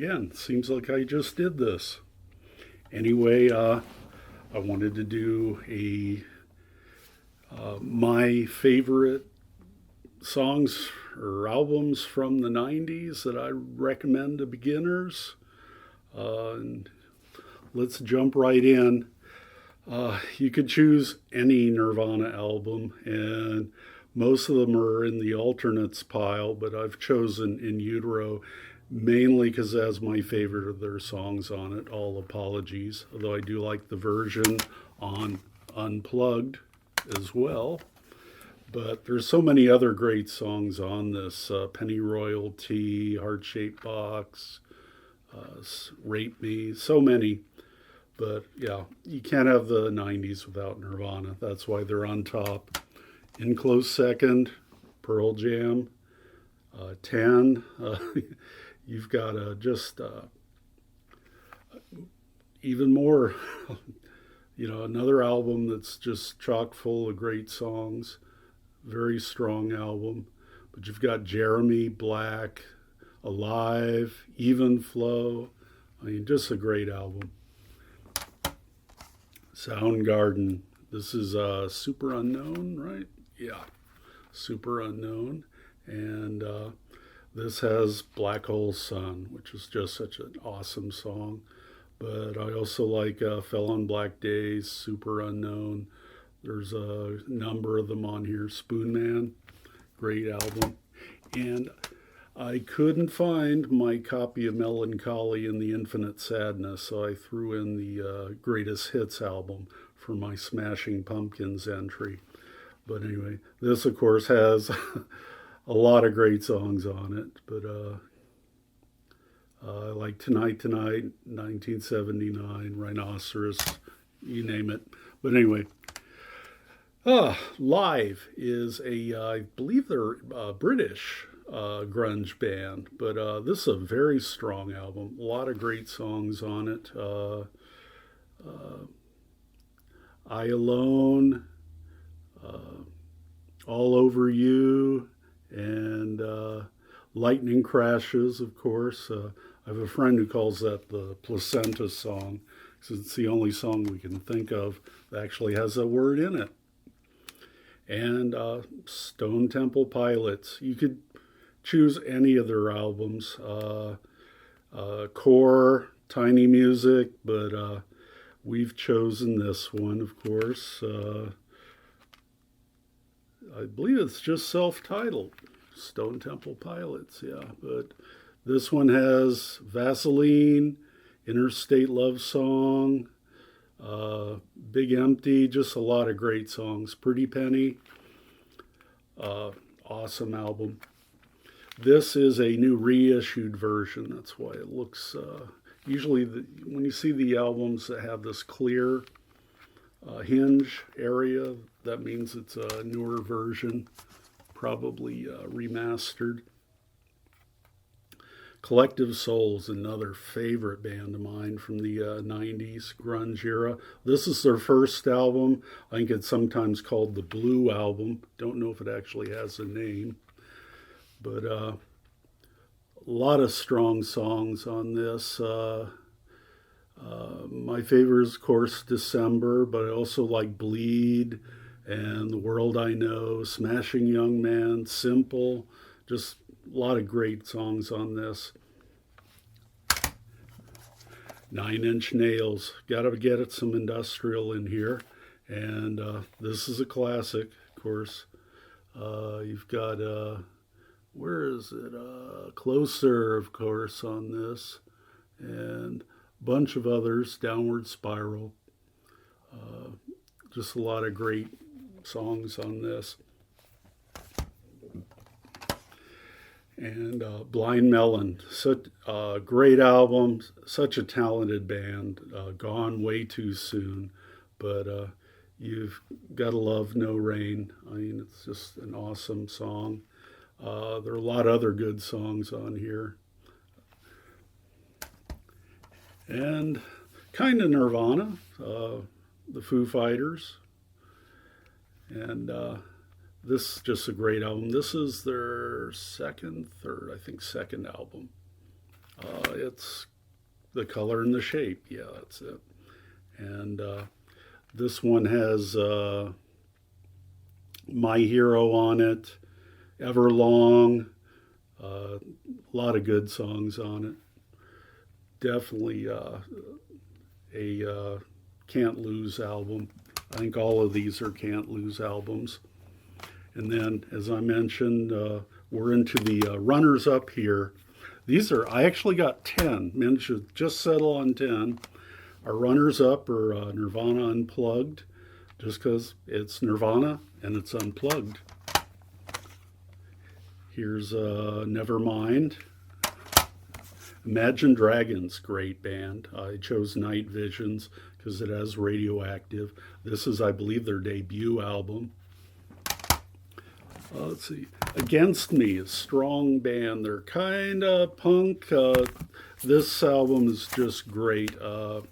again. Seems like I just did this. Anyway, I wanted to do a my favorite songs or albums from the 90s that I recommend to beginners. And let's jump right in. You could choose any Nirvana album, and most of them are in the alternates pile, but I've chosen In Utero mainly because it has my favorite of their songs on it, All Apologies, although I do like the version on Unplugged as well. But there's so many other great songs on this, Penny Royalty, Heart Shaped Box, Rape Me, so many. But yeah, you can't have the 90s without Nirvana. That's why they're on top. In close second, Pearl Jam. 10, you've got just even more, another album that's just chock full of great songs. Very strong album. But you've got Jeremy, Black, Alive, Even Flow. I mean, just a great album. Soundgarden. This is Super Unknown, right? Yeah, Super Unknown. And this has Black Hole Sun, which is just such an awesome song. But I also like Fell on Black Days, Super Unknown. There's a number of them on here. Spoon Man, great album. And I couldn't find my copy of Melancholy and the Infinite Sadness, so I threw in the Greatest Hits album for my Smashing Pumpkins entry. But anyway, this of course has a lot of great songs on it. But I like Tonight Tonight, 1979, Rhinoceros, you name it. But anyway, Live is I believe they're British grunge band, but this is a very strong album. A lot of great songs on it. I Alone, All Over You, and Lightning Crashes, of course. I have a friend who calls that the placenta song, because it's the only song we can think of that actually has a word in it. And Stone Temple Pilots. You could choose any of their albums. Core, Tiny Music, but we've chosen this one, of course. I believe it's just self-titled, Stone Temple Pilots, yeah. But this one has Vaseline, Interstate Love Song, Big Empty, just a lot of great songs. Pretty Penny, awesome album. This is a new reissued version. That's why it looks, usually when you see the albums that have this clear hinge area, that means it's a newer version, probably remastered. Collective Soul's another favorite band of mine from the 90s grunge era. This is their first album. I think it's sometimes called the Blue Album. Don't know if it actually has a name. But a lot of strong songs on this. My favorite is, of course, December, but I also like Bleed and The World I Know, Smashing Young Man, Simple. Just a lot of great songs on this. 9 Inch Nails. Gotta get it some industrial in here. And this is a classic, of course. You've got, where is it? Closer, of course, on this. And a bunch of others, Downward Spiral. Just a lot of great songs on this. And Blind Melon, such a great album, such a talented band, gone way too soon, but you've got to love No Rain. I mean, it's just an awesome song. There are a lot of other good songs on here. And kind of Nirvana, the Foo Fighters, and this is just a great album. This is their second album. It's the color and the shape. Yeah, that's it. And this one has My Hero on it, Everlong, a lot of good songs on it. Definitely a can't lose album. I think all of these are can't lose albums. And then, as I mentioned, we're into the runners up here. These are, I actually got 10. Men should just settle on 10. Our runners up are Nirvana Unplugged, just because it's Nirvana and it's unplugged. Here's Nevermind. Imagine Dragons, great band. I chose Night Visions because it has Radioactive. This is, I believe, their debut album. Let's see. Against Me, a strong band. They're kind of punk. This album is just great. A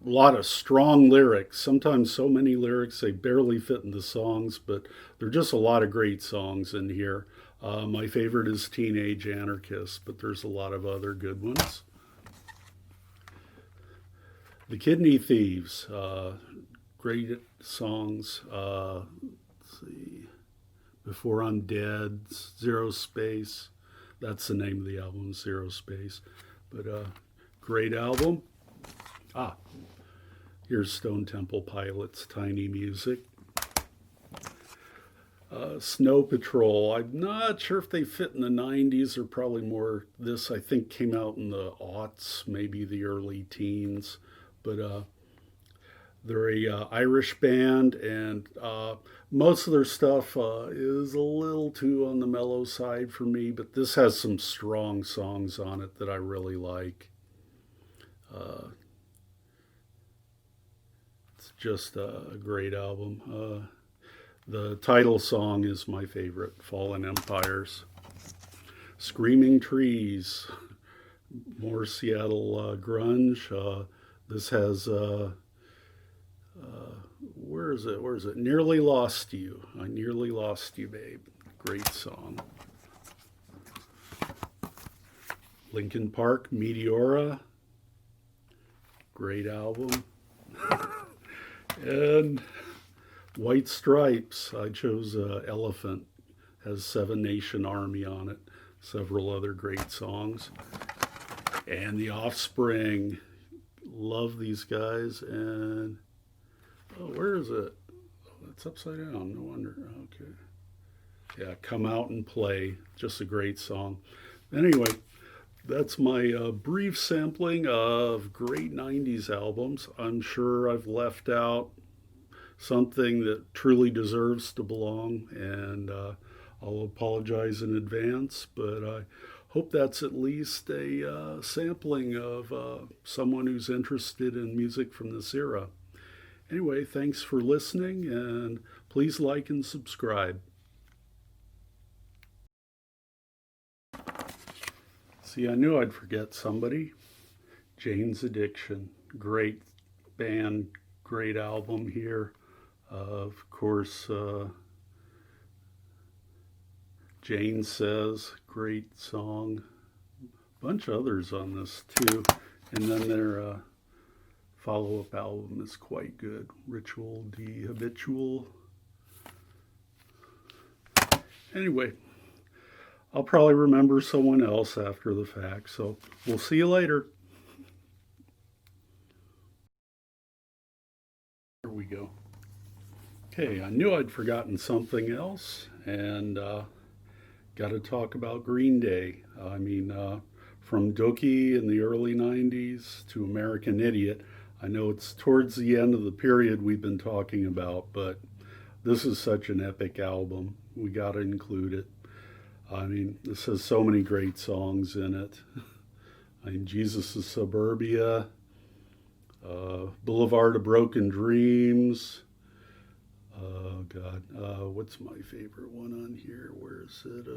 lot of strong lyrics. Sometimes so many lyrics they barely fit in the songs, but there are just a lot of great songs in here. My favorite is Teenage Anarchist, but there's a lot of other good ones. The Kidney Thieves, great songs. Let's see, Before I'm Dead, Zero Space. That's the name of the album, Zero Space. But great album. Here's Stone Temple Pilots, Tiny Music. Snow Patrol. I'm not sure if they fit in the 90s or probably more. This, I think, came out in the aughts, maybe the early teens. But they're a Irish band, and most of their stuff is a little too on the mellow side for me, but this has some strong songs on it that I really like. It's just a great album. The title song is my favorite, Fallen Empires. Screaming Trees, more Seattle grunge. This has, where is it? Where is it? Nearly Lost You. I Nearly Lost You, Babe. Great song. Linkin Park, Meteora. Great album. And White Stripes, I chose Elephant, has Seven Nation Army on it, several other great songs. And The Offspring, love these guys. And, where is it? Oh, it's upside down, no wonder. Okay. Yeah, Come Out and Play, just a great song. Anyway, that's my brief sampling of great 90s albums. I'm sure I've left out something that truly deserves to belong, and I'll apologize in advance, but I hope that's at least a sampling of someone who's interested in music from this era. Anyway, thanks for listening, and please like and subscribe. See, I knew I'd forget somebody. Jane's Addiction, great band, great album here. Of course, Jane Says, great song. Bunch of others on this too. And then their follow-up album is quite good. Ritual de Habitual. Anyway, I'll probably remember someone else after the fact. So we'll see you later. Here we go. Okay, I knew I'd forgotten something else, and got to talk about Green Day. I mean, from Dookie in the early 90s to American Idiot. I know it's towards the end of the period we've been talking about, but this is such an epic album. We got to include it. I mean, this has so many great songs in it. I mean, Jesus is Suburbia, Boulevard of Broken Dreams. Oh, God. What's my favorite one on here? Where is it?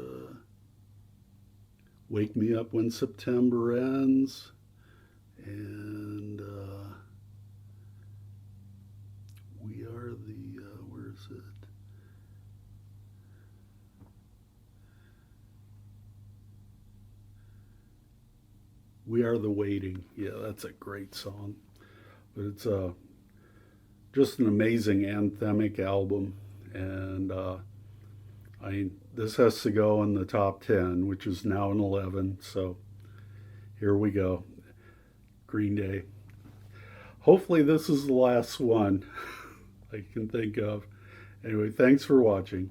Wake Me Up When September Ends. And We Are the, where is it? Bear the Waiting. Yeah, that's a great song. But it's just an amazing anthemic album. And this has to go in the top 10, which is now an 11. So here we go. Green Day. Hopefully this is the last one I can think of. Anyway, thanks for watching.